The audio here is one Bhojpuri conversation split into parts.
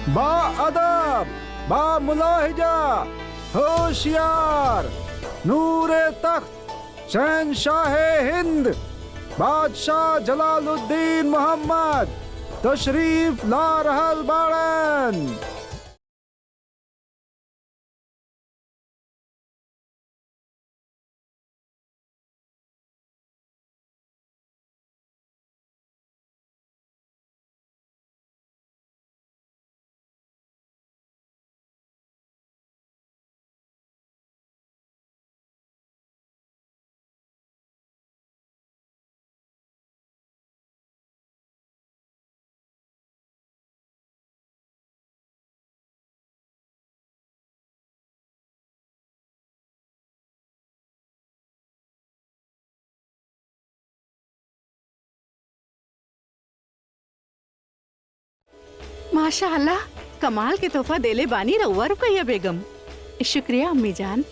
बा अदब, बा मुलाहिजा, होशियार, नूरे तख्त, शहंशाह हिंद, बादशाह जलालुद्दीन मोहम्मद तशरीफ ला रहल बाड़न। माशाअल्लाह, कमाल के तोहफा देले बानी रउआ रुकैया बेगम। शुक्रिया अम्मी जान।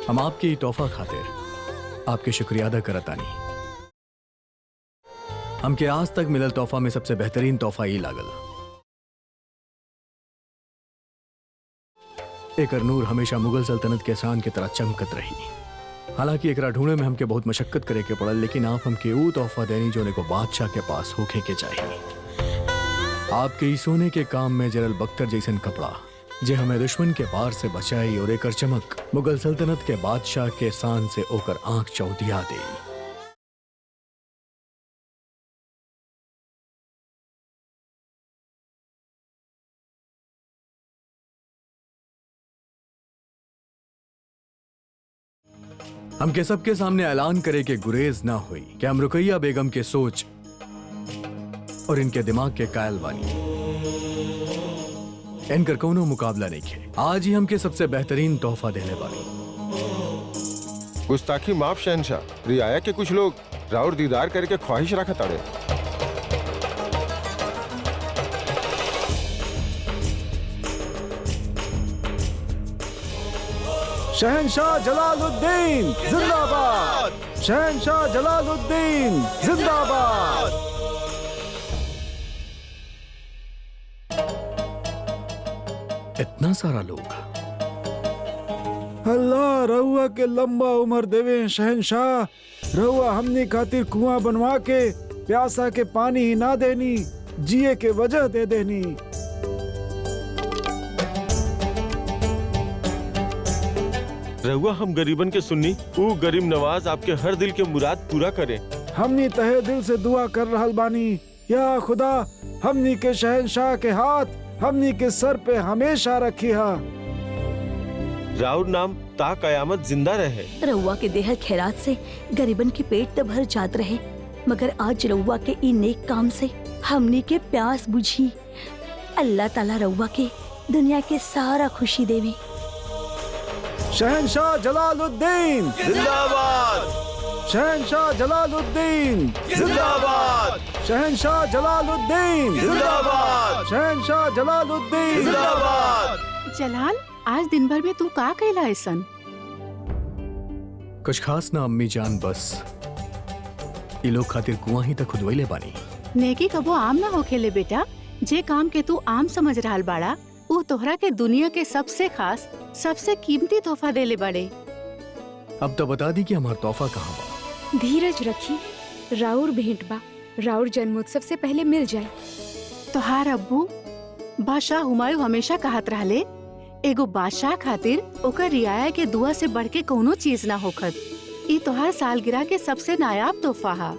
हम आपके तोहफा खातिर आपके शुक्रिया अदा करतानी। हमके आज तक मिलल तोहफा में सबसे बेहतरीन तोहफा ही लागल। एकर नूर हमेशा मुगल सल्तनत के शान की तरह चमकत रही। हालांकि एकरा ढूंढे में हमके बहुत मशक्कत करे के पड़ल, लेकिन आप हमके वो तोहफा देनी जो को बादशाह के पास होखे के चाहिए। आपके इस सोने के काम में जरल बख्तर जैसन कपड़ा जे हमें दुश्मन के वार से बचाई और एकर चमक मुगल सल्तनत के बादशाह के शान से ओकर आंख चौधिया दे। हमके सबके सामने ऐलान करे के गुरेज ना हुई कि हम रुकैया बेगम के सोच और इनके दिमाग के कायल बानी। इनकर कोनो मुकाबला नहीं है। आज ही हमके सबसे बेहतरीन तोहफा देने वाली। गुस्ताखी माफ शहनशाह। रियाया के कुछ लोग राउर दीदार करके ख्वाहिश रखा ताड़े। शहंशाह जलालुद्दीन जिंदाबाद, शहंशाह जलालुद्दीन जिंदाबाद। इतना सारा लोग। अल्लाह रहुआ के लंबा उम्र देवे शहंशाह। रहुआ हमने खातिर कुआं बनवा के प्यासा के पानी ही ना देनी, जिए के वजह दे देनी। रहुआ हम गरीबन के सुन्नी, वो गरीब नवाज आपके हर दिल के मुराद पूरा करे। हमनी तहे दिल से दुआ कर रहल बानी, या खुदा हमनी के शहंशाह के हाथ हमनी के सर पे हमेशा रखी हा। राउर नाम ता कयामत जिंदा रहे। रउआ के देह खैरात से गरीबन के पेट तो भर जात रहे, मगर आज रउआ के इन नेक काम से हमनी के प्यास बुझी। अल्लाह ताला रउआ के दुनिया के सारा खुशी देवी। शहंशाह जलालुद्दीन जिंदाबाद, शहंशाह जलालुद्दीन जिंदाबाद, शहंशाह जलालुद्दीन जिंदाबाद, शहंशाह जलालुद्दीन जिंदाबाद। जलाल, आज दिन भर में तू का कैला ऐसन? कुछ खास ना अम्मी जान, बस ये लोग खातिर कुआं ही तक खुदवैले बानी। नेकी कबो आम ना होखेले बेटा। जे काम के तू आम समझ रहल बाड़ा, वो तोहरा के दुनिया के सबसे खास, सबसे कीमती तोहफा देले बाड़े। अब तो बता दी कि हमारा तोहफा कहाँ बा। धीरज रखी, राउर भेंट बा, राउर जन्मोत्सव से पहले मिल जाए। तोहार अब्बू बादशाह हुमायूं हमेशा कहत रहले, एगो बादशाह खातिर ओकर रियाया के दुआ से बढ़ के कोनो चीज ना होखत। ई तोहार सालगिरह के सबसे नायाब तोहफा हा।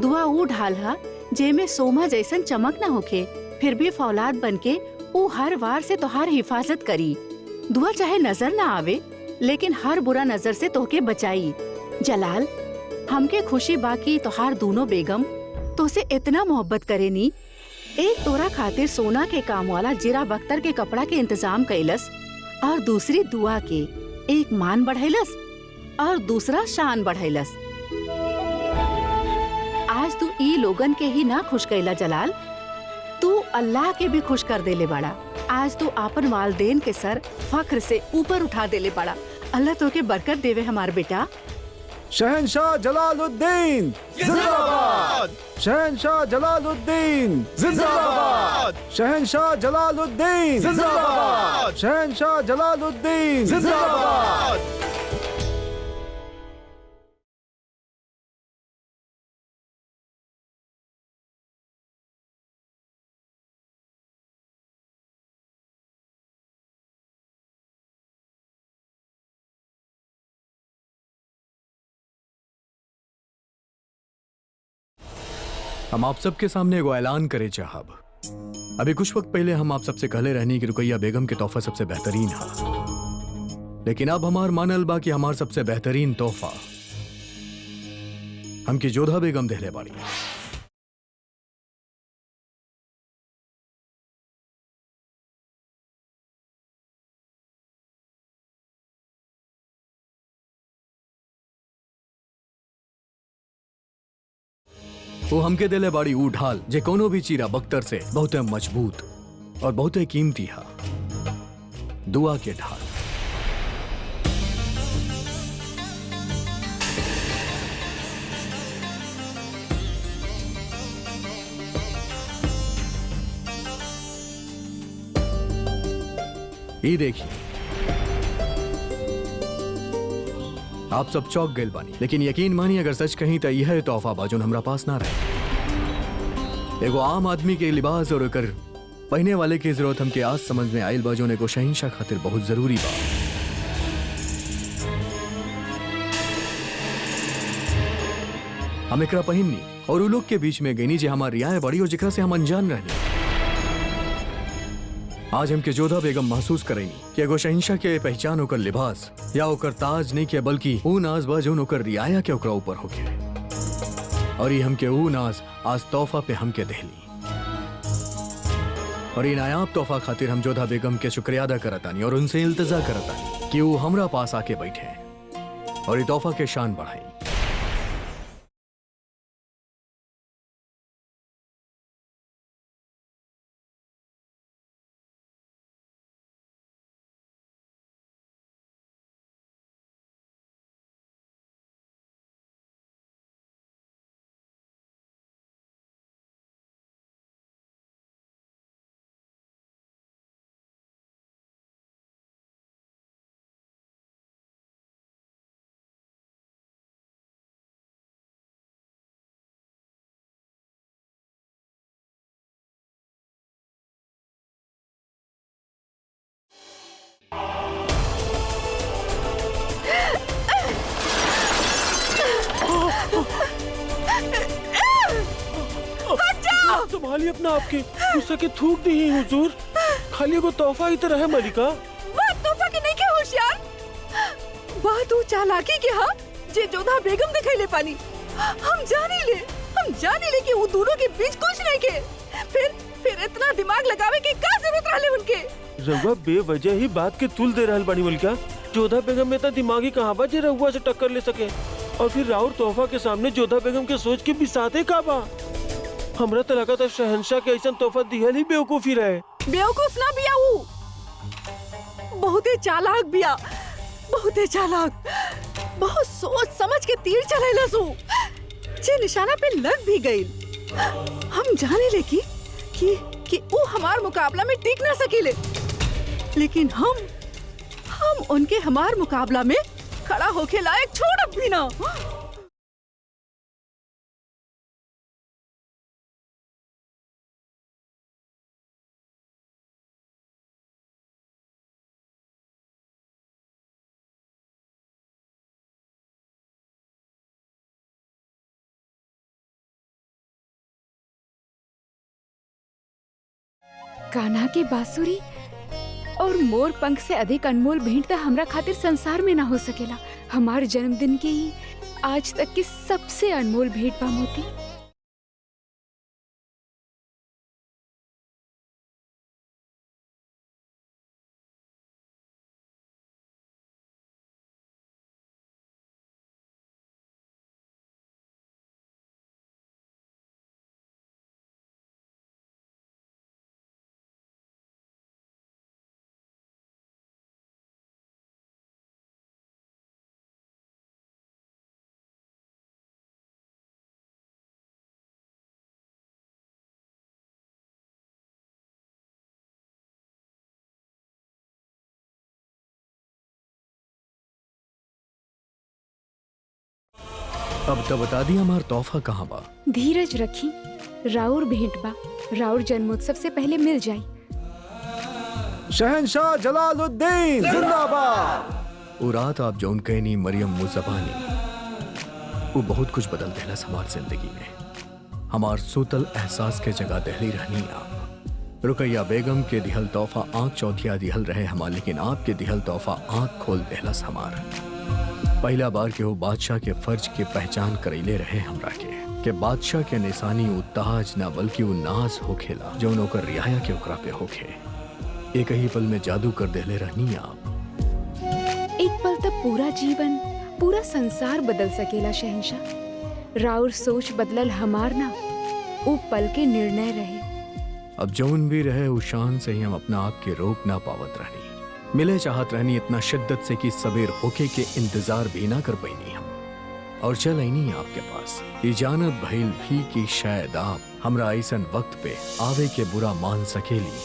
दुआ ऊ ढाल हा जेमे सोमा जैसन चमक ना होखे, फिर भी फौलाद बनके ऊ हर वार से तोहार हिफाजत करी। दुआ चाहे नजर ना आवे, लेकिन हर बुरा नजर से तोहके बचाई। जलाल, हमके खुशी बाकी तोहार दोनों बेगम तोसे इतना मोहब्बत करेनी। एक तोरा खातिर सोना के काम वाला जीरा बख्तर के कपड़ा के इंतजाम कैलस, और दूसरी दुआ के एक मान बढ़ैलस और दूसरा शान बढ़ैलस। आज तू ई लोगन के ही ना खुश कैला जलाल, तू तू अल्लाह के भी खुश कर देले बड़ा। आज तू आपन वालदेन के सर फख्र से ऊपर उठा देले बड़ा। अल्लाह तो के बरकत देवे हमार बेटा। शहनशाह जलालुद्दीन जिंदाबाद, शहनशाह जलालुद्दीन जिंदाबाद, शहनशाह जलालुद्दीन जिंदाबाद, शहनशाह जलालुद्दीन जिंदाबाद। हम आप सबके सामने एगो ऐलान करे चाहब। अभी कुछ वक्त पहले हम आप सबसे कहले रहनी कि रुकैया बेगम के तोहफा सबसे बेहतरीन है, लेकिन अब हमार मानल बा कि हमार सबसे बेहतरीन तोहफा हमकी जोधा बेगम देहले बाड़ी। वो हमके देले बाड़ी ऊ ढाल जे कोनो भी चीरा बख्तर से बहुत मजबूत और बहुत कीमती है, दुआ के ढाल। ये देखिए, आप सब चौक गए बानी, लेकिन यकीन मानी अगर सच कहीं तो यह तोहफा बाजुन हमरा पास ना रहे। एगो आम आदमी के लिबास और एकर पहने वाले की जरूरत हमके आज समझ में आयल बाजुन एगो शहंशाह खातिर बहुत जरूरी बा। हम एकरा पहिननी और उ लोग के बीच में गईनी जे हमार रियाए बड़ी और जिकरा से हम अनजान रहनी। आज हमके जोधा बेगम महसूस करेनी कि एगो शहंशाह के पहचान होकर लिबास या ओकर ताज नहीं के बल्कि ऊ नाज बा जौन ओकर रियाया के ओकरा ऊपर होके। और ये हमके ऊ नाज आज तोहफा पे हमके देहली और ये नायाब तोहफा खातिर हम जोधा बेगम के शुक्रिया अदा करतानी और उनसे इल्तिजा करतानी कि वो हमरा पास आके बैठे और ये तोहफा के शान बढ़ाई। संभालिए अपना आपके गुस्सा के थूक दी ही हुजूर। खाली को तोहफा ही तरह है मलिका। बात तोहफा के नहीं के होशियार, बात वो चालाकी के हा जे जोधा बेगम दिखैले पानी। हम जाने ले कि वो दोनों के बीच कुछ नहीं के। फिर इतना दिमाग लगावे के का जरूरत रहले उनके। रउआ बेवजह ही बात के तुल दे रहल बानी मलिका। जोधा बेगम में तो दिमागी कहाँ बा जे रउआ से टक्कर ले सके, और फिर राउर तोहफा के सामने जोधा बेगम के सोच के बिसाते का बा। हमरा तो लगा था शहंशाह के ऐसा तोहफा दिहल ही बेवकूफी रहे। बेवकूफ ना बिया, वो बहुते चालाक बिया, बहुते चालाक। बहुत सोच समझ के तीर चलेला सो जे निशाना पे लग भी गई। हम जाने ले कि वो हमार मुकाबला में टिक ना सकीले, लेकिन हम उनके हमार मुकाबला में खड़ा होके लायक छोड़ भी ना। कान्हा की बांसुरी और मोर पंख से अधिक अनमोल भेंट तो हमरा खातिर संसार में ना हो सकेला। हमार जन्मदिन के ही आज तक की सबसे अनमोल भेंट बा मोती। अब तो बता दिया हमार तोहफा कहाँ बा। धीरज रखी, राउर भेंट बा, राउर जन्मोत्सव से पहले मिल जाई। शहंशाह जलालुद्दीन जिंदाबाद। वो रात आप जौन कहनी मरियम मुज़बानी, वो बहुत कुछ बदल देहलस हमार जिंदगी में। हमार सूतल एहसास के जगह दहली रहनी आप। रुकैया बेगम के दिहल तोहफा आंख चौथिया दिहल रहे हमार, लेकिन आपके दिहल तोहफा आंख खोल देहलस हमार। पहला बार के वो बादशाह के फर्ज के पहचान करैले रहे हमरा के बादशाह के निशानी उ ताज ना बल्कि वो नाज होखेला जौन ओकर रियाया के ओकरा पे होखे। एक ही पल में जादू कर देले रहनी आप। एक पल तक पूरा जीवन, पूरा संसार बदल सकेला शहंशाह। राउर सोच बदलल हमार ना, वो पल के निर्णय रहे। अब जौन भी रहे उस शान से ही हम अपना आप के रोक ना पावत रहनी। मिले चाहत रहनी इतना शिद्दत से कि सबेर होके के इंतजार भी ना कर पैनी हम, और चल आईनी आपके पास। ये जानत भइल भी कि शायद आप हमरा ऐसन वक्त पे आवे के बुरा मान सकेली।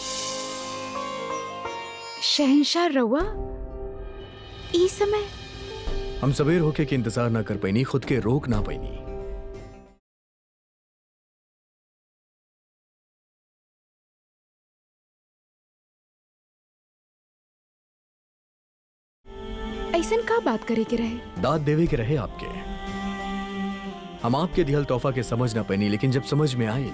शहंशाह रउआ ई समय हम सबेर होके के इंतजार ना कर पैनी, खुद के रोक ना पैनी। ऐसन का बात करे के रहे? दाद देवे के रहे आपके। हम आपके दिहल तोहफा के समझ ना पैनी, लेकिन जब समझ में आयल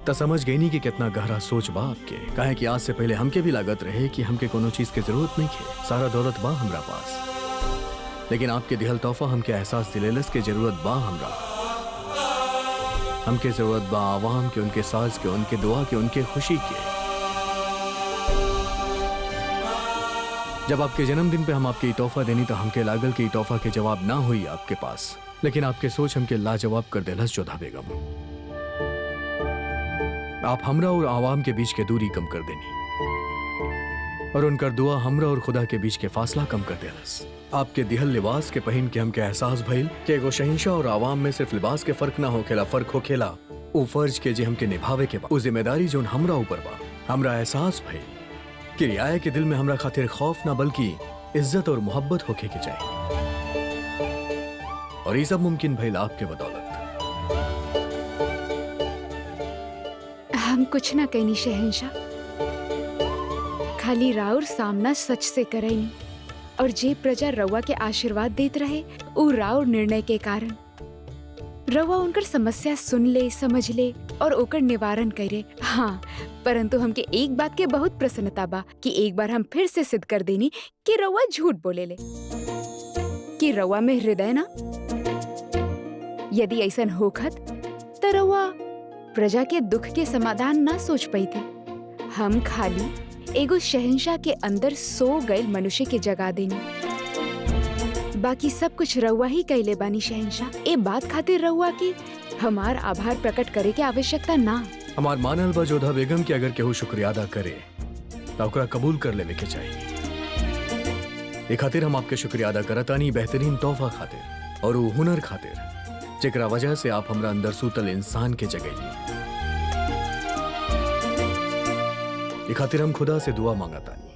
तो समझ गई नहीं कि कितना गहरा सोच बा आपके। काहे कि आज से पहले हमके भी लागत रहे कि हमके कोनो चीज की जरूरत नहीं है, सारा दौलत बा हमरा पास। लेकिन आपके दिहल तोहफा हमके एहसास दिलेलस के जरूरत बा हमरा। हमके जरूरत बा आवाम के, उनके साज के, उनके दुआ के, उनके खुशी के। जब आपके जन्मदिन पे हम आपके तोहफा देनी तो हमके लागल कि तोहफा के जवाब ना हुई आपके पास, लेकिन आपके सोच हमके लाजवाब कर देलस जोधा बेगम। आप हमरा और आवाम के बीच के दूरी कम कर देनी, और उनकर दुआ हमरा और खुदा के बीच के फासला कम कर देलस। आपके दिहल लिबास के पहन के हमके एहसास भइल कि एगो शहंशाह और आवाम में सिर्फ लिबास के फर्क ना होखेला, फर्क होखेला वो फर्ज के जे हमके निभावे के बा, वो जिम्मेदारी जोन हमरा ऊपर बा। हमरा एहसास भइल कि रियाया के दिल में हमरा खातिर खौफ ना बल्कि इज्जत और मोहब्बत होके के चाहिए, और ये सब मुमकिन भइल आपके बदौलत। हम कुछ ना कहनी शहंशाह, खाली राउर सामना सच से करैनी, और जे प्रजा रउआ के आशीर्वाद देत रहे उ राउर निर्णय के कारण। रउआ उनकर समस्या सुन ले, समझ ले और ओकर निवारण करे। हाँ, परंतु हमके एक बात के बहुत प्रसन्नता बा कि एक बार हम फिर से सिद्ध कर देनी कि रउआ झूठ बोले ले, कि रउआ में हृदय ना। यदि ऐसन होखत तो रउआ प्रजा के दुख के समाधान ना सोच पाई थे। हम खाली एगो शहंशाह के अंदर सो गए मनुष्य के जगा देनी, बाकी सब कुछ रउआ ही कैले बानी शहंशाह। ए बात खातिर रउआ की हमार आभार प्रकट करे के आवश्यकता ना। हमार मानल बा जोधा बेगम की अगर केहू शुक्रिया अदा करे तो ओकरा कबूल कर लेवे के चाहिए। ए खातिर हम आपके शुक्रिया अदा करतानी बेहतरीन तोहफा खातिर और वो हुनर खातिर जेकरा वजह से आप हमरा अंदर सूतल इंसान के जगैली। ए खातिर हम खुदा से दुआ मांगतानी।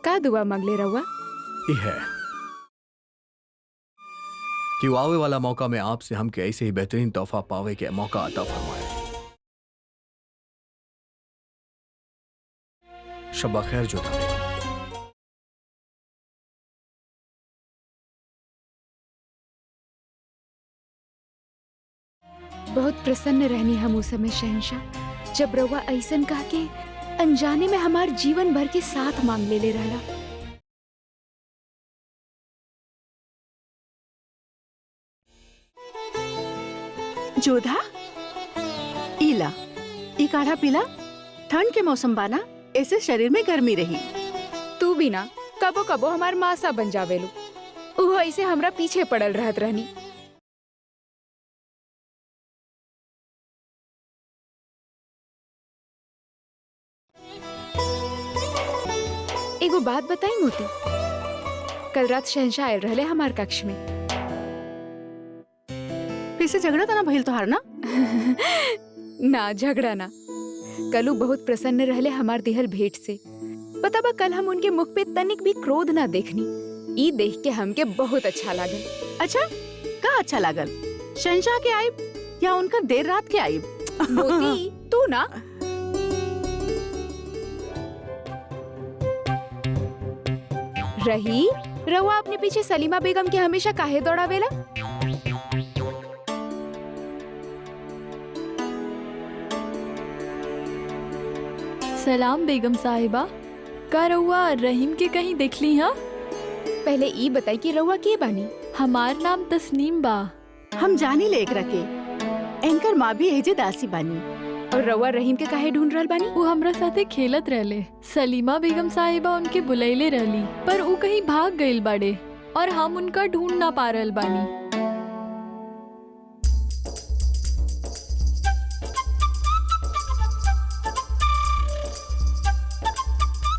का दुआ मांगले रउआ? ये है कि वो आवे वाला मौका में आपसे हमके ऐसे ही बेहतरीन तोहफा पावे के मौका अता फरमाए। शब्बा खैर जोधा बेगम। बहुत प्रसन्न रहनी हम उस समय शहंशाह, जब रउआ ऐसन कहा के अनजाने में हमार जीवन भर के साथ मांग ले रहला। जोधा, इला ई काढ़ा पीला। ठंड के मौसम बाना, ऐसे शरीर में गर्मी रही। तू भी ना कबो कबो हमार मासा बन जावेलू, उहो ऐसे हमरा पीछे पड़ल रहत रहनी। एगो बात बताई मोती, कल रात शहंशाह आयल रहले हमार कक्ष में। फिर से झगड़ा तो ना भइल तोहार ना? ना झगड़ा ना, कलू बहुत प्रसन्न रहले हमार दिहल भेंट से, पता बा कल हम उनके मुख पे तनिक भी क्रोध ना देखनी। ई देख के हमके बहुत अच्छा लागल। अच्छा का अच्छा लागल? शहंशाह के आइब या उनका देर रात के आइब? मोती तू ना रही रवा अपने पीछे सलीमा बेगम के हमेशा काहे दौड़ावेला? सलाम बेगम साहिबा। का रउआ रहीम के कहीं देख ली? हाँ, पहले ई बताई कि रवा के बानी? हमार नाम तस्नीम बा। हम जानी ले एकरा के। एंकर माँ भी एजे दासी बानी। और रवा रहीम के काहे ढूंढ रहल बानी? वो हमरा साथे खेलत रहले। सलीमा बेगम साहिबा उनके बुलैले रहली, पर वो कहीं भाग गइल बाड़े और हम उनका ढूंढ ना पा रहल बानी।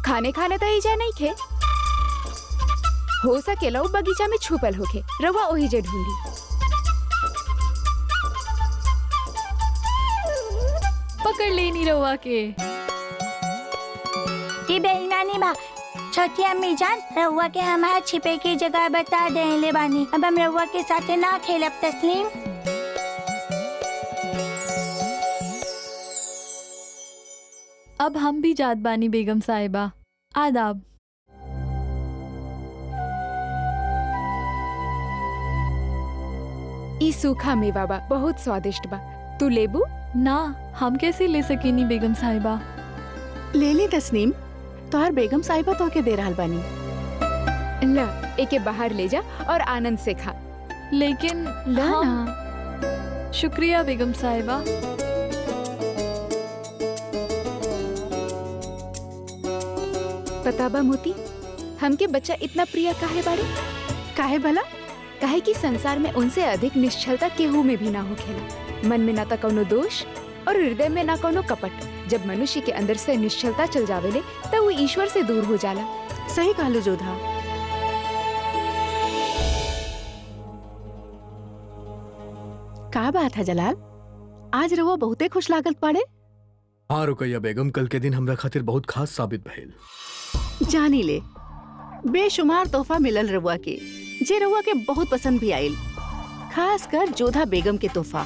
खाने खाने तो एजा नहीं खे। हो सकेला वो बगीचा में छुपल होके। रवा ओही जे ढूंढी। पकड़ लेनी रउआ के। ये बेईमानी बा। छोटी अम्मी जान, रउआ के हमारा छिपे की जगह बता देले बानी। अब हम रउआ के साथे ना खेलब तस्लीम। अब हम भी जात बानी बेगम साहिबा। आदाब। ई सूखा मेवा बा, बहुत स्वादिष्ट बा। तू लेबू? ना, हम कैसे ले सकेनी बेगम साहिबा? ले ली तस्नीम, तोहर बेगम साहिबा तो के दे रहल बानी। ला, एके बाहर ले जा और आनंद से खा। लेकिन ला हम... ना। शुक्रिया बेगम साहिबा। पता बा मोती, हमके बच्चा इतना प्रिय काहे बाड़े? काहे भला? काहे कि संसार में उनसे अधिक निश्चलता केहू में भी ना होखेला। मन में ना तो कौनो दोष और हृदय में ना कौनो कपट। जब मनुष्य के अंदर से निश्चलता चल जावेले तब वो ईश्वर से दूर हो जाला। सही कहलू जोधा। का बात है जलाल? आज रवा बहुते खुश लागत पड़े। हाँ रुकैया बेगम, कल के दिन हमरा खातिर बहुत खास साबित भइल। जानी ले, बेशुमार तोहफा मिलल रवा के, जे रवा के बहुत पसंद भी आइल, खास कर जोधा बेगम के तोहफा।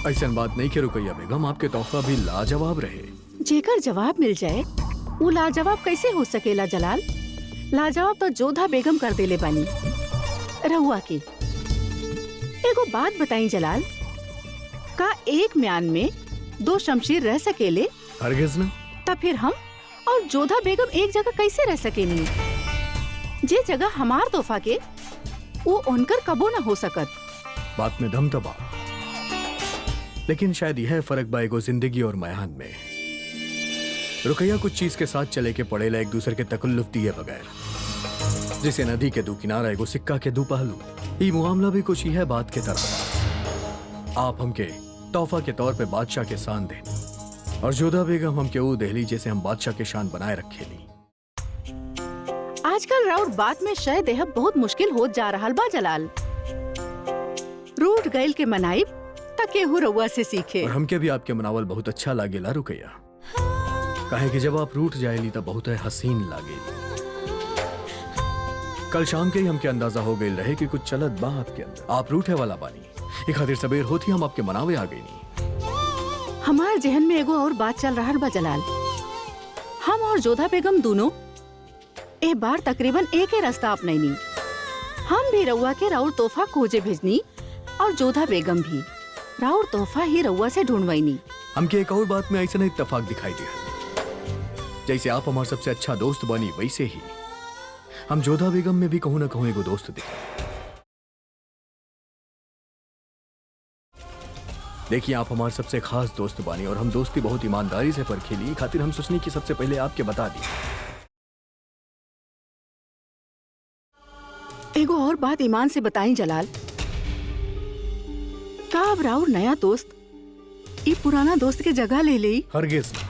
ऐसा बात नहीं के रुकैया बेगम, आपके तोहफा भी लाजवाब रहे। जेकर जवाब मिल जाए वो लाजवाब कैसे हो सकेला जलाल? लाजवाब तो जोधा बेगम कर देले बानी रहुआ की। एगो बात बताई जलाल, का एक म्यान में दो शमशीर रह सकेले? हरगिज ना। तब फिर हम और जोधा बेगम एक जगह कैसे रह सकेनी? जे जगह हमार तोहफा के वो उनकर कबो ना हो सकत। बात में दम तबा, लेकिन शायद यह फर्क बा एगो जिंदगी और मयान में। रुकैया कुछ चीज के साथ चले के पड़ेला एक दूसरे के तकल्लुफ दिए बगैर। जैसे नदी के दो किनारा एगो सिक्का के दो पहलू, ये मामला भी कुछ यह बात के तरह। आप हमके तोहफा के तौर पे बादशाह के शान देनी और जोधा बेगम हमके वो देहली जैसे हम बादशाह के शान बनाए रखेली। आजकल राउर बात में शय देहब बहुत मुश्किल हो जा रहा बा जलाल। रूठ गइल के मनाइब तके हु रउआ से सीखे। और हमके भी आपके मनावल बहुत अच्छा लागेला रुकैया, काहे कि जब आप रूठ जाएली तब बहुत हसीन लागेली। कल शाम के ही हमके अंदाजा हो गई रहे कि कुछ चलत बा आपके अंदर। आप रूठे वाला बानी, एक खातिर सबेर होती हम आपके मनावे आ गई। हमार जहन में एगो और बात चल रहा बा जलाल। हम और जोधा बेगम दोनों ए बार तकरीबन एक ही रास्ता अपनैनी। हम भी रउआ के राउर तोहफा खोजे भेजनी और जोधा बेगम भी राउर तोहफा ही रउआ से ढूंढवाईनी। हमके एक और बात में ऐसा नहीं इत्तेफाक दिखाई दिया। जैसे आप हमारे सबसे अच्छा दोस्त बनी, वैसे ही हम जोधा बेगम में भी कहूं ना कहूं एगो दोस्त दिखे। देखिए, आप हमारे सबसे खास दोस्त बानी और हम दोस्ती बहुत ईमानदारी से परखेली, खातिर हम सोचनी कि सबसे पहले आपके बता दी। एगो और बात ईमान से बताई जलाल, का अब राउर नया दोस्त ये पुराना दोस्त के जगह ले ले? हरगिज ना।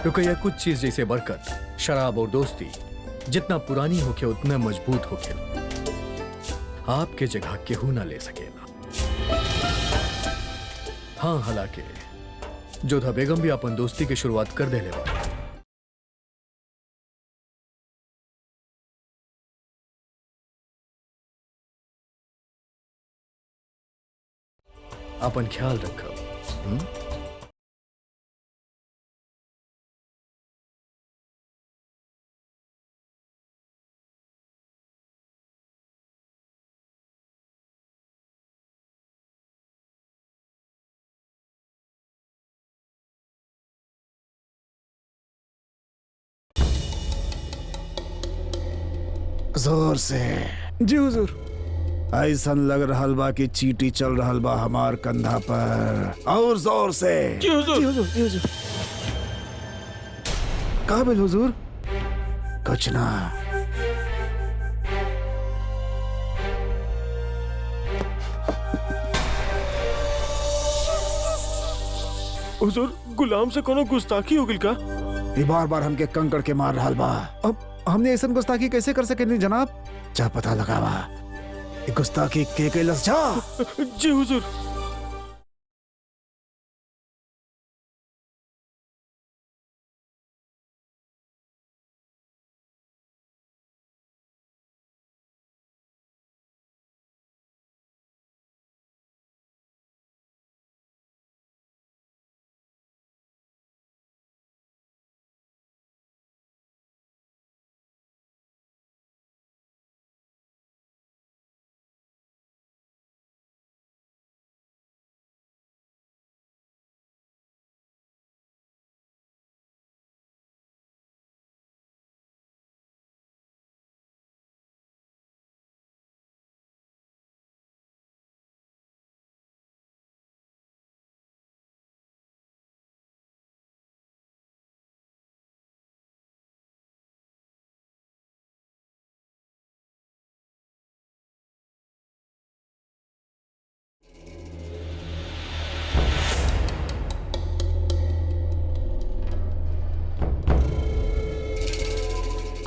रुकैया, कुछ चीज जैसे बरकत, शराब और दोस्ती जितना पुरानी होके उतना मजबूत होके आपके जगह केहू ना ले सकेला। हाँ, हालांकि जोधा बेगम भी अपन दोस्ती की शुरुआत कर देले बा। अपन ख्याल रखब। जोर से। जी हुजूर। ऐसन लग रहल बा कि चींटी चल रहल बा हमार कंधा पर। और जोर से। जी हुजूर। जी हुजूर, जी हुजूर। काबिल हुजूर? कुछ ना। हुजूर, गुलाम से कोनो गुस्ताखी हो गइल का? ये बार बार हमके कंकड़ के मार रहल बा। अब हमने ऐसा गुस्ताखी कैसे कर सके नहीं जनाब? जा पता लगावा ये गुस्ताखी के कैलस जा। जी हुजूर।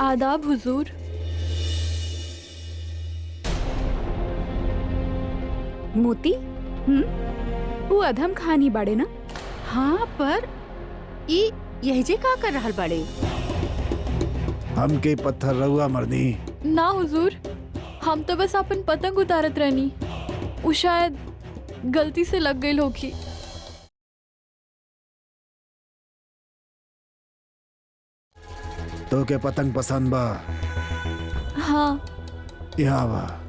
आदाब हुजूर। मोती, वो अधम खानी बाड़े ना? हाँ, पर ई यही का कर रहल बाड़े? हमके पत्थर रहुआ मर्दी। ना हुजूर, हम तो बस अपन पतंग उतारत रहनी। वो शायद गलती से लग गई होगी। तो के पतंग पसंद बा? हाँ। यहाँ बा।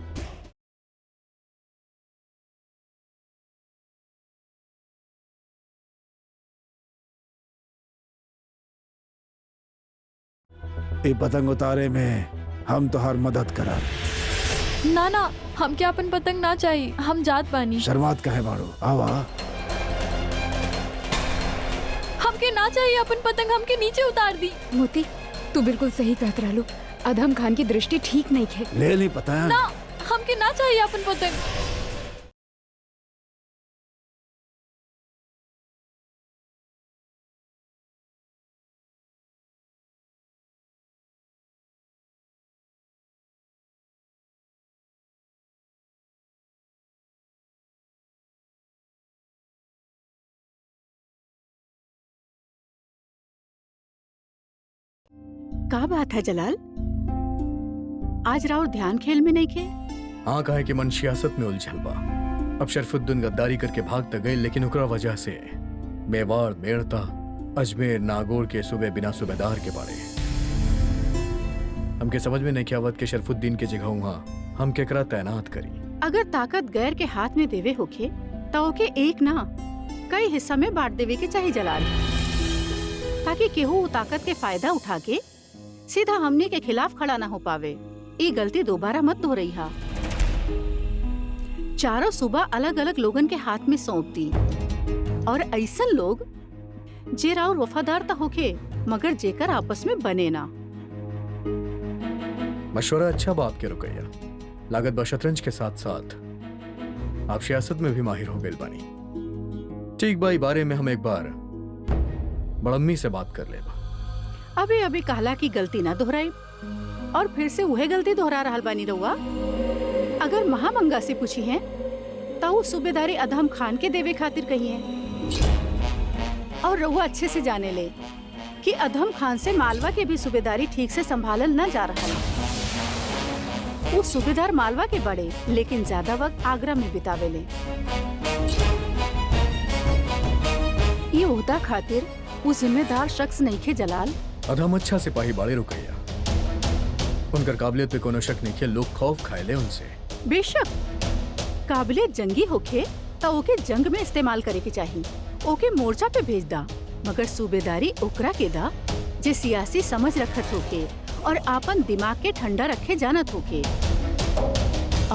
ये पतंग उतारे में हम तो हर मदद करब। ना ना, हम क्या अपन पतंग ना चाहिए, हम जात बानी। शर्मात कहे बाड़ू, आवा। हमके ना चाहिए अपन पतंग, हमके नीचे उतार दी। मोती, तू बिल्कुल सही कहत रहलू। अधम खान की दृष्टि ठीक नहीं है। ले ली पतंग। ना, हमके ना चाहिए अपन पतंग। का बात है जलाल? आज राउर ध्यान खेल में नहीं खे? हाँ, कहे कि मन सियासत में उलझल बा। अब शरफुद्दीन गद्दारी करके भाग त गए, लेकिन ओकरा वजह से मेवाड़, मेड़ता, अजमेर, नागौर के सूबे बिना सूबेदार के बारे हमके समझ में नहीं क्या आवत के शरफुद्दीन के जगह वहाँ हम केकरा तैनात करी। अगर ताकत गैर के हाथ में देवे होखे तो ओके एक ना कई हिस्सा में बांट देवे के चाहिए जलाल, ताकि केहू उ ताकत के फायदा उठा के सीधा हमने के खिलाफ खड़ा ना हो पावे। ये गलती दोबारा मत दोहराई हा। चारों सूबा अलग अलग लोगन के हाथ में सौंप दी, और ऐसन लोग जे राउर वफादार ता होखे मगर जेकर आपस में बने ना। मशवरा अच्छा बा आपके रुकैया। लागत बा शतरंज के साथ साथ आप सियासत में भी माहिर हो गए बानी। ठीक बा, बारे में हम एक बार बड़म्मी से बात कर लेबा। अभी अभी कहला की गलती ना दोहराई और फिर से वह गलती दोहरा रहल बानी रहुआ। अगर महामंगा से पूछी है तो वो सूबेदारी अधम खान के देवे खातिर कही है, और रहुआ अच्छे से जाने ले कि अधम खान से मालवा के भी सूबेदारी ठीक से संभालल न जा रहा है। वो सूबेदार मालवा के बड़े, लेकिन ज्यादा वक्त आगरा में बितावेले। ये ओहदा खातिर वो जिम्मेदार शख्स नहीं खे जलाल। अधम अच्छा सिपाही बाड़े रुकैया, उनकर काबिलियत पे कोनो शक नहीं खे, लोग खौफ खाए उनसे। बेशक काबिलियत जंगी होखे तो ओके जंग में इस्तेमाल करे के चाहिए, ओके मोर्चा पे भेज दा, मगर सूबेदारी ओकरा के दा जे सियासी समझ रखत होके और आपन दिमाग के ठंडा रखे जानत होके।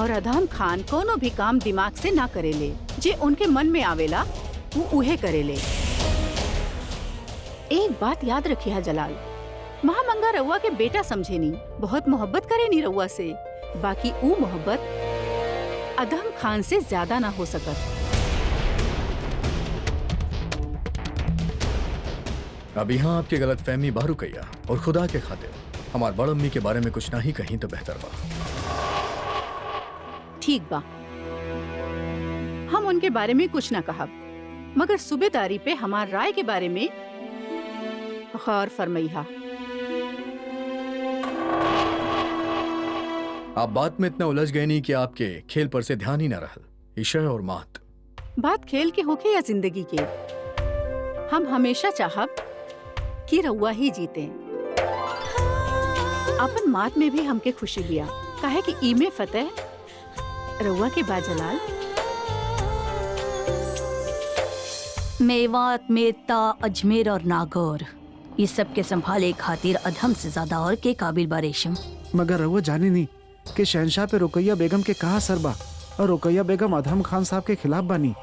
और अधम खान कोनो भी काम दिमाग से ना करेले, जे उनके मन में आवेला वो उहे करेले। एक बात याद रखिए जलाल, महामंगा रउआ के बेटा समझे नी, बहुत मोहब्बत करे नी रउआ से, बाकी वो मोहब्बत अधम खान से ज्यादा ना हो सकत। अब यहाँ आपकी गलत फहमी बा रुकैया, और खुदा के खातिर हमार बड़ अम्मी के बारे में कुछ ना ही कहीं तो बेहतर बा। ठीक बा, हम उनके बारे में कुछ ना कहब, मगर सूबेदारी पे हमार राय के बारे में गौर फरमैहा। आप बात में इतना उलझ गए नहीं कि आपके खेल पर से ध्यान ही न रहल। ईशा और मात, बात खेल के होके या जिंदगी के, हम हमेशा चाहब कि रउआ ही जीते। अपन मात में भी हमके खुशी बिया, काहे कि ई में फतेह रउआ के बाजलाल। मेवात, मेरता, अजमेर और नागौर, ये सब के संभाले खातिर अधम से ज्यादा और के काबिल बा रेशम। मगर रउआ जाने नहीं कि शहनशाह पे रुकैया बेगम के कहा असर बा, और रुकैया बेगम अधम खान साहब के खिलाफ बानी।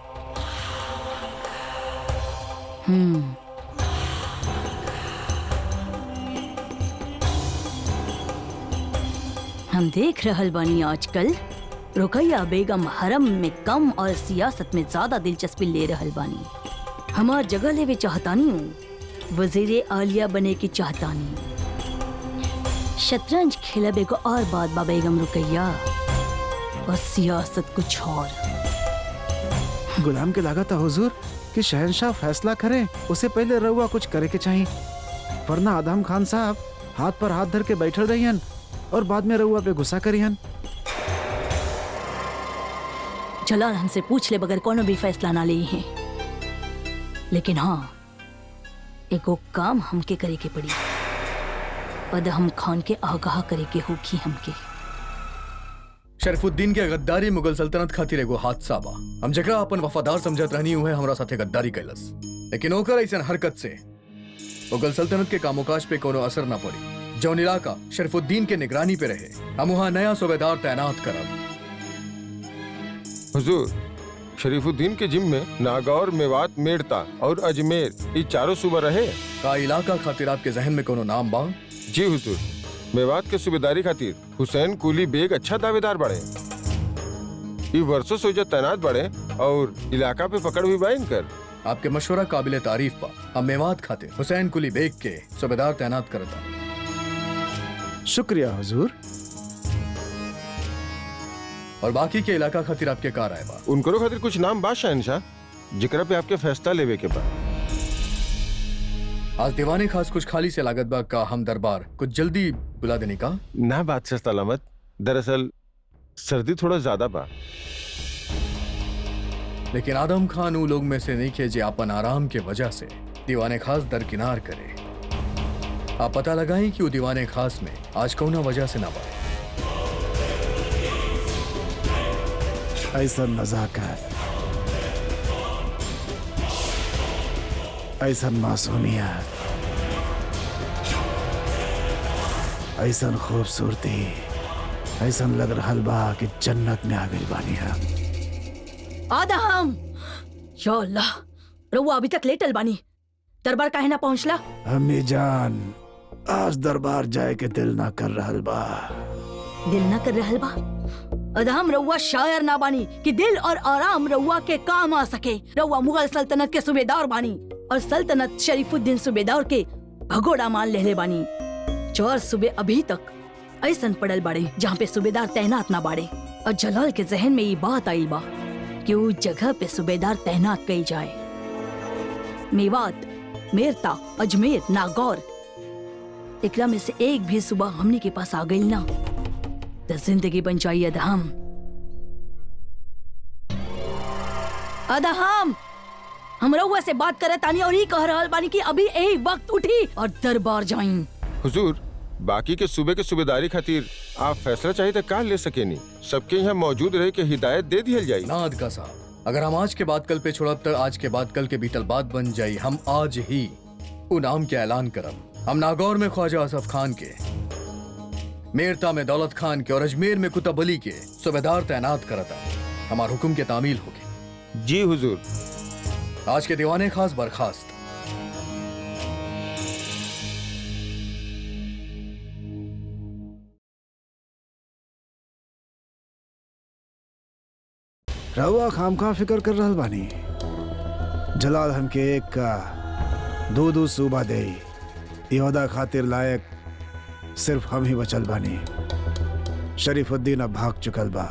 हम देख रहल बानी आजकल रुकैया बेगम हरम में कम और सियासत में ज्यादा दिलचस्पी ले रहल बानी। हमार जगह लेवे चाहतानी हूँ, वजीरे आलिया बने की चाहतानी। शतरंज खेला बेगो और बात बा बेगम रुकैया, और सियासत कुछ और। गुलाम के लागत हुजूर कि शहनशाह फैसला करें उससे पहले रउआ कुछ करे के चाहिए, वरना आदम खान साहब हाथ पर हाथ धर के बैठल रहियन और बाद में रउआ पे गुस्सा करियन। जलाल हमसे पूछ ले बगैर कोनो भी फैसला ना ले हैं, लेकिन हाँ एगो काम हमके करे के पड़ी, अदहम खान के आगाह करे के होगी हमके। शरीफुद्दीन के गद्दारी मुगल सल्तनत खातिर एगो हादसा बा। हम जकरा अपन वफादार समझत रहनी हुए हमरा साथे गद्दारी कैलस, लेकिन ओकर ऐसन हरकत से मुगल सल्तनत के कामकाज पे कोनो असर ना पड़ी। जौन इलाका शरीफुद्दीन के निगरानी पे रहे, हम वहाँ नया सूबेदार तैनात करब। हुजूर, शरीफुद्दीन के जिम में नागौर, मेवात, मेड़ता और अजमेर ये चारों सूबा रहे। का इलाका खातिर आपके जहन में कोनो नाम बा? जी हुजूर, मेवात के सूबेदारी खातिर हुसैन कुली बेग अच्छा दावेदार बड़े। ये वर्षों सोजा तैनात बड़े और इलाका पे पकड़ भी बाइन कर। आपके मशवरा काबिल तारीफ बा। हम मेवात खातिर हुसैन कुली बेग के सूबेदार तैनात करता। शुक्रिया हुजूर। और बाकी के इलाका खातिर आपके कार आए बा? उनको खातिर कुछ नाम बा शहनशाह, जिकरा पे आपके फैसला लेवे के बा। आज दीवाने खास कुछ खाली से लागत बा का हम दरबार कुछ जल्दी बुला देने का? ना बादशाह सलामत, दरअसल सर्दी थोड़ा ज्यादा बा। लेकिन आदम खान उ लोग में से नहीं खे जे अपन आराम के वजह से दीवाने खास दरकिनार करे। आप पता लगाएं कि वो दीवाने खास में आज कौना वजह से ना बा। ऐसा नजाकत, ऐसा मासूमियत, ऐसा खूबसूरती, ऐसा लग रहा बा कि जन्नत में आ गई बानी हम। आदम, या अल्लाह, रउआ अभी तक लेटल बानी, दरबार काहे ना पहुंचला? अम्मी जान, आज दरबार जाए के दिल ना कर रहल बा। दिल ना कर रहल बा? अदहम रउआ शायर ना बानी कि दिल और आराम रउआ के काम आ सके। रउआ मुगल सल्तनत के सूबेदार बानी और सल्तनत शरीफुद्दीन सूबेदार के भगोड़ा मान लेले बानी। 4 सूबे अभी तक ऐसन पड़ल बाड़े जहाँ पे सूबेदार तैनात ना बाड़े, और जलाल के जहन में ये बात आई बा कि उस जगह पे सूबेदार तैनात कई जाए। मेवात, मेरता, अजमेर, नागौर, एकरा में से एक भी सुबह हमने के पास आ गई ना तो जिंदगी बन जाई अदहम। अदहम, हम रउआ से बात करे तानी और ही कह रहल बानी कि अभी यही वक्त उठी और दरबार जाई। हुजूर, बाकी के सूबे के सूबेदारी खातिर आप फैसला चाहिए तो का ले सके नहीं, सबके यहाँ मौजूद रहे के हिदायत दे दिया जाये। नाद का साहब, अगर हम आज के बाद कल पे छोड़ब तो आज के बाद कल के बीतल बात बन जाई। हम आज ही उ नाम के ऐलान करब। हम नागौर में ख्वाजा असफ खान के, मेरता में दौलत खान के और अजमेर में कुतुब अली के सूबेदार तैनात करता। हमार हुक्म के तामील होगी। जी हुजूर। आज के दीवाने खास बर्खास्त। रहुआ खामखा फिक्र कर रहल बानी। जलाल हमके एक का दो सूबा दे, योदा खातिर लायक सिर्फ हम ही बचल बानी। शरीफुद्दीन अब भाग चुकल बा।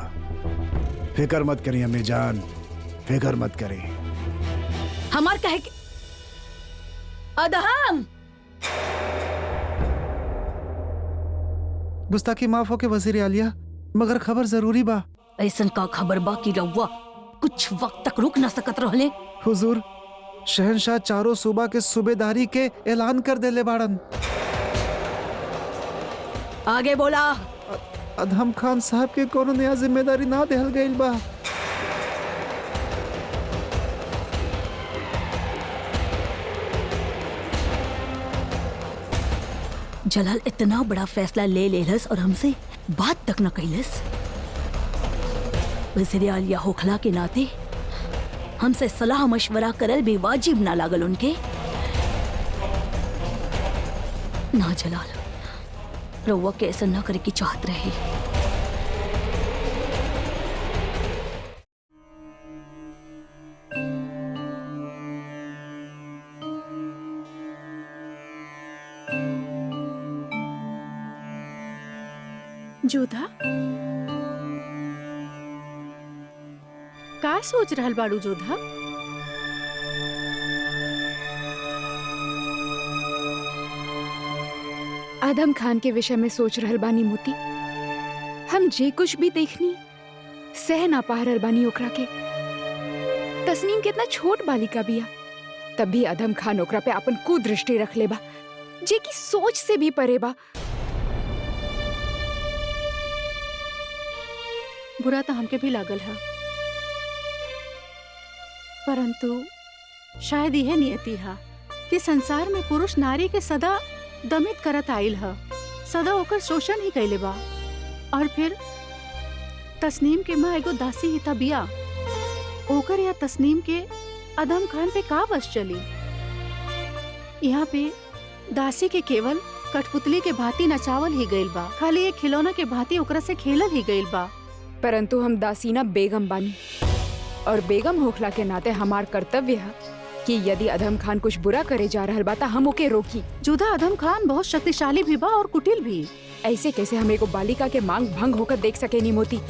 फिक्र मत करी अम्मी जान, फिक्र मत करी। हमार कहे कि अदहम गुस्ताखी माफ हो के वजीर आलिया, मगर खबर जरूरी बा। ऐसन का खबर बा कि रउआ कुछ वक्त तक रुक न सकत रहले। हुजूर, शहनशाह चारों सूबा के सूबेदारी के ऐलान कर देले बाड़न। आगे बोला। अदहम खान साहब के कोनो नया जिम्मेदारी ना देहल गइल बा। जलाल इतना बड़ा फैसला ले लेलस और हमसे बात तक न कैलस। वज़ीर आलिया होखला के नाते हमसे सलाह मशवरा करल भी वाजिब ना लागल उनके। ना जलाल, रउआ के ऐसा ना करे की चाहत रहे। जोधा, का सोच रहल बाड़ू जोधा? आदम खान के विषय में सोच रहल बानी मोती। हम जे कुछ भी देखनी सह ना पा रहल बानी ओकरा के। तस्नीम कितना छोट बालिका बिया, तब भी आदम खान ओकरा पे अपन कुदृष्टि रख ले बा, जे की सोच से भी परे बा। बुरा तो हमके भी लागल है, परंतु शायद यह नियति है कि संसार में पुरुष नारी के सदा दमित करत आइल है, सदा ओकर शोषण ही कैले बा। और फिर तस्नीम के माँ एगो दासी ही तबिया, ओकर या तस्नीम के आदम खान पे का बस चली। यहाँ पे दासी के केवल कठपुतली के भांति नचावल ही गइल बा, खाली एक खिलौना के भांति ओकरा से खेलल ही गइल बा। परंतु हम दासीना बेगम बानी, और बेगम होखला के नाते हमार कर्तव्य है कि यदि आदम खान कुछ बुरा करे जा रहल बा ता हम ओके रोकी। जोधा, आदम खान बहुत शक्तिशाली भी बा और कुटिल भी। ऐसे कैसे हम एगो बालिका के मांग भंग होकर देख सके नी मोती।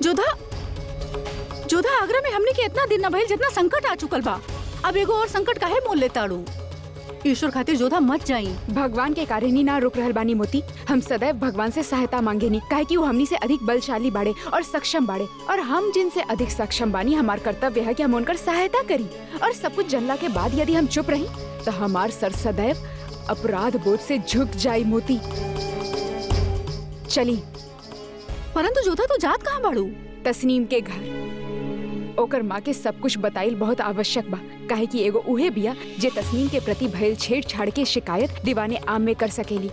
जोधा, जोधा, आगरा में हमने के इतना दिन न भइल जितना संकट आ चुकल बा। अब एगो और संकट काहे मोल लेताड़ू? ईश्वर खातिर जोधा मत जाई। भगवान के कारण ही ना रुक रहल बानी मोती। हम सदैव भगवान से सहायता मांगे नी, काहे कि वो हमनी से अधिक बलशाली बाड़े और सक्षम बाड़े, और हम जिनसे अधिक सक्षम बानी हमार कर्तव्य है कि हम उनकर सहायता करी। और सब कुछ जानला के बाद यदि हम चुप रही तो हमार सर सदैव अपराध बोध से झुक जाई मोती। चली। परंतु जोधा, तू जात कहाँ बाड़ू? तस्नीम के घर। ओकर माँ के सब कुछ बताइल बहुत आवश्यक बा, काहे कि एगो उहे बिया जे तस्नीम के प्रति भइल छेड़छाड़ के शिकायत दीवाने आम में कर सकेली,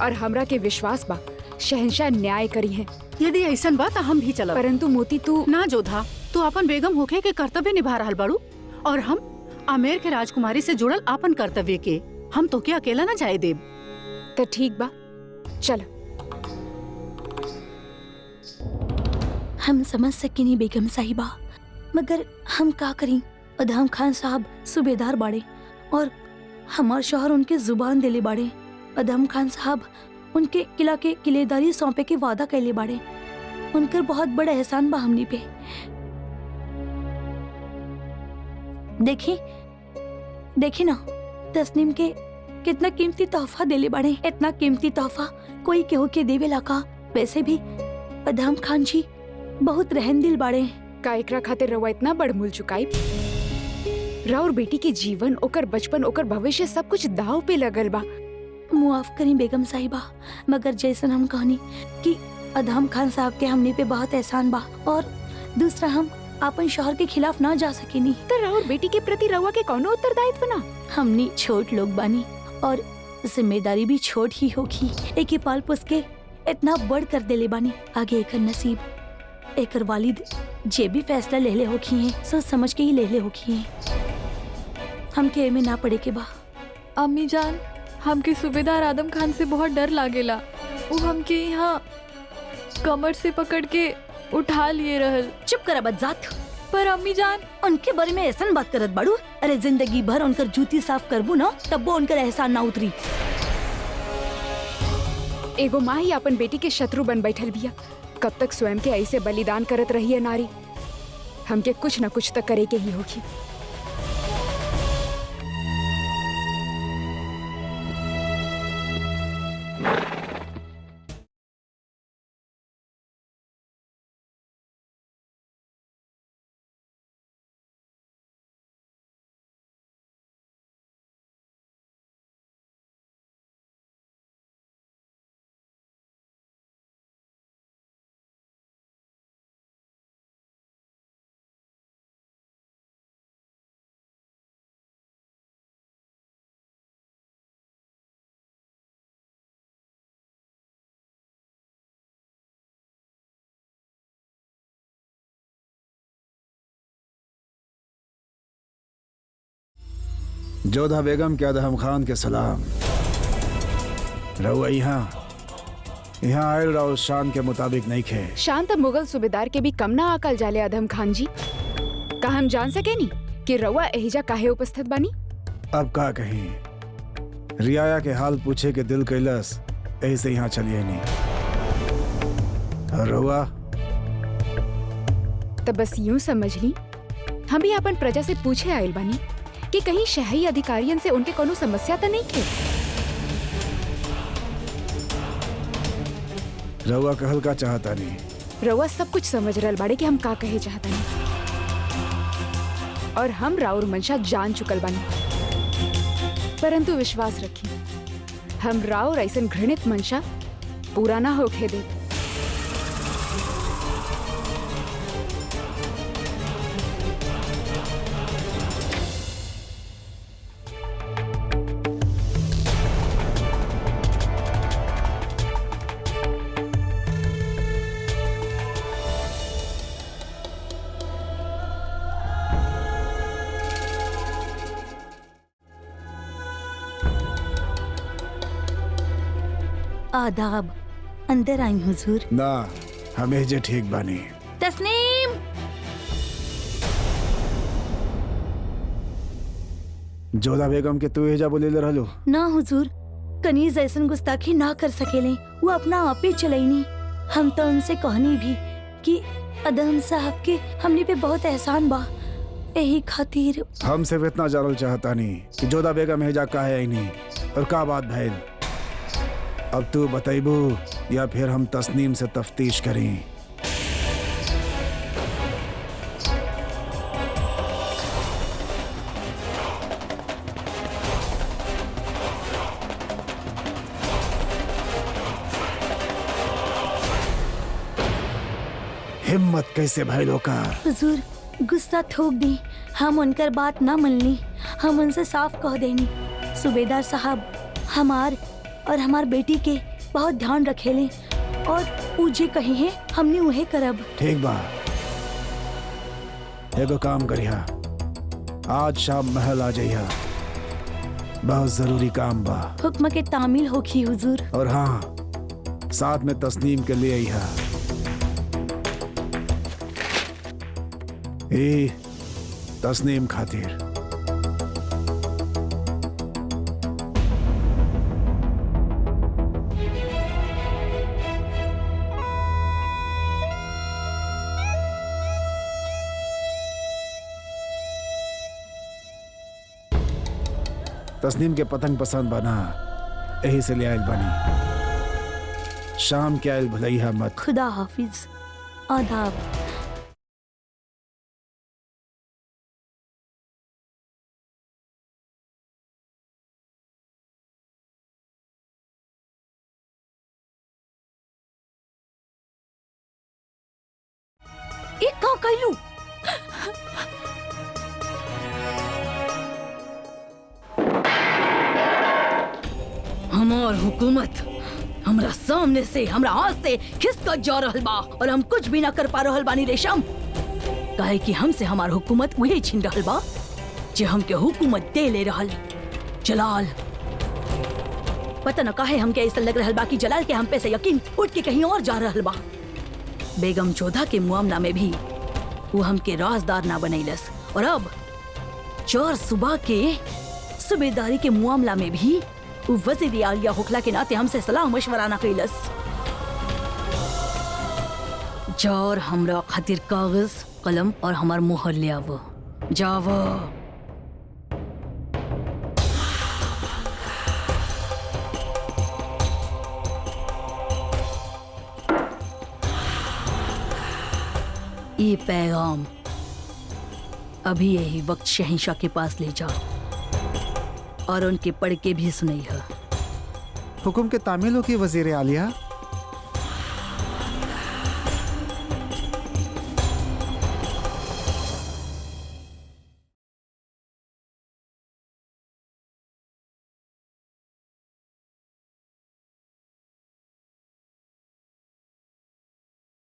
और हमरा के विश्वास बा शहंशाह न्याय करी है। यदि ऐसन बा तो हम भी चलब। परंतु मोती तू ना जोधा, तू अपन बेगम होके के कर्तव्य निभा रहल बाड़ू, और हम आमेर के राजकुमारी से जुड़ल अपन कर्तव्य के हम तो क्या अकेला ना जाए देब। तो ठीक बा, चल। हम समझ सके नहीं बेगम साहिबा, मगर हम का करी? अदहम खान साहब सूबेदार बाड़े और हमार शोहर उनके जुबान दिले बाड़े। अदहम खान साहब उनके किला के किलेदारी सौंपे के वादा कैले बाड़े। उनकर बहुत बड़ा एहसान बा हमनी पे। देखी देखी ना, तस्नीम के कितना कीमती तोहफा दिले बाड़े। इतना कीमती तोहफा कोई केहू के देवेला का? वैसे भी अदहम खान जी बहुत रहमदिल बाड़े। का एकरा खातिर रवा इतना बड़ मूल चुकाई? राउर बेटी के जीवन, ओकर बचपन, ओकर भविष्य सब कुछ दाव पे लगल बा। मुआफ करी बेगम साहिबा, मगर जैसन हम कहनी कि अदहम खान साहब के हमने पे बहुत एहसान बा, और दूसरा हम अपन शोहर के खिलाफ ना जा सकेनी। तो राउर बेटी के प्रति रउआ के कौनो उत्तरदायित्व ना? हमनी छोट लोग बानी और जिम्मेदारी भी छोट ही होगी। एक ही पाल पोस के इतना बड़ कर देले बानी, आगे एकर नसीब, एकर वालिद जे भी फैसला ले ले होखी है, सोच समझ के ही ले ले होखी है। हमके एमे ना पड़े के बा। अम्मी जान, हमके सूबेदार आदम खान से बहुत डर लागेला। वो हमके यहाँ कमर से पकड़ के उठा लिए रहल। चुप करा बदजात। पर अम्मी जान, उनके बारे में ऐसा बात करत बाड़ू? अरे जिंदगी भर उनकर जूती साफ करबू ना, तब वो उनकर एहसान ना उतरी। एगो माँ ही अपन बेटी के शत्रु बन बैठल बिया। कब तक स्वयं के ऐसे बलिदान करत रही है नारी? हमके कुछ न कुछ तो करे के ही होगी। जोधा बेगम के अदहम खान के सलाम। रहुआ यहाँ आयल राव शान के मुताबिक नहीं खे। शांत मुगल सूबेदार के भी कम ना आकल जाले अदम खान जी। का हम जान सके नी कि रउआ एहिजा काहे उपस्थित बानी? अब का कहीं, रियाया के हाल पूछे के दिल कैलस, ऐसे यहाँ चलिए नहीं। और रहुआ तब बस यूं समझ ली, हम भी अपन प्रजा से पूछे आयल बानी कि कहीं शाही अधिकारियन से उनके कोनो समस्या तो नहीं थे। रहुआ कहल का चाहता नहीं? रउआ सब कुछ समझ रहल बाड़े कि हम का कहे चाहता नहीं, और हम राउर मंशा जान चुकल बानी। परंतु विश्वास रखी, हम राउर ऐसन घृणित मंशा पूरा ना होके दे। आदाब, अंदर आई हुजूर। ना, हमें जे ठीक बानी। तस्नीम, जोधा बेगम के तू एजा बोले रहलो? ना हुजूर, कनीज ऐसन गुस्ताखी ना कर सकेले। वो अपना आप ही चलैनी। हम तो उनसे कहनी भी कि अदम साहब के हमने पे बहुत एहसान बा, यही खातिर। हम सिर्फ इतना जानल चाहता नहीं कि जोधा बेगम एजा का है नहीं और का बात भइल। अब तू बताइबू या फिर हम तस्नीम से तफ्तीश करें? हिम्मत कैसे भइल ओकर? हुजूर, गुस्सा थोक दी। हम उनकर बात ना मनली। हम उनसे साफ कह देनी, सूबेदार साहब हमार और हमार बेटी के बहुत ध्यान रखेले, और ऊ जे कही है हमने उहे करब। ठीक बा, एगो काम करिहा, आज शाम महल आ जाइहा, बहुत जरूरी काम बा। हुक्म के तामील होखी हुजूर। और हाँ, साथ में तस्नीम के लिए आइहा। ए तस्नीम खातिर। तस्नीम के पतंग पसंद बना, यही से ले आयल बनी। शाम के आयल भलैया मत। खुदा हाफिज। आदाब। कहलू? हमार हुकूमत हमरा सामने से, हमरा हाथ से खिसक जा रहल बा और हम कुछ भी ना कर पा रहल बानी रेशम। काहे कि हमसे हमार हुकूमत वही छीन रहल बा जे हमके हुकूमत दे ले रहल। जलाल, पता न काहे हमके ऐसा लग रहल बा कि जलाल के हम पे से यकीन उठ के कहीं और जा रहल बा। बेगम जोधा के मामला में भी वो हमके राजदार ना बनैलस और अब चोर सुबह के सूबेदारी के मामला में भी वो वजीर आलिया होखला के नाते हमसे सलाह मशवरा ना कैलस। जौर हमरा खातिर कागज कलम और हमार मोहर ले आवो। जावो। ये पैगाम अभी यही वक्त शहंशाह के पास ले जाओ और उनके पढ़ के भी सुनाई है। हुक्म के तामील हो की वजीर आलिया।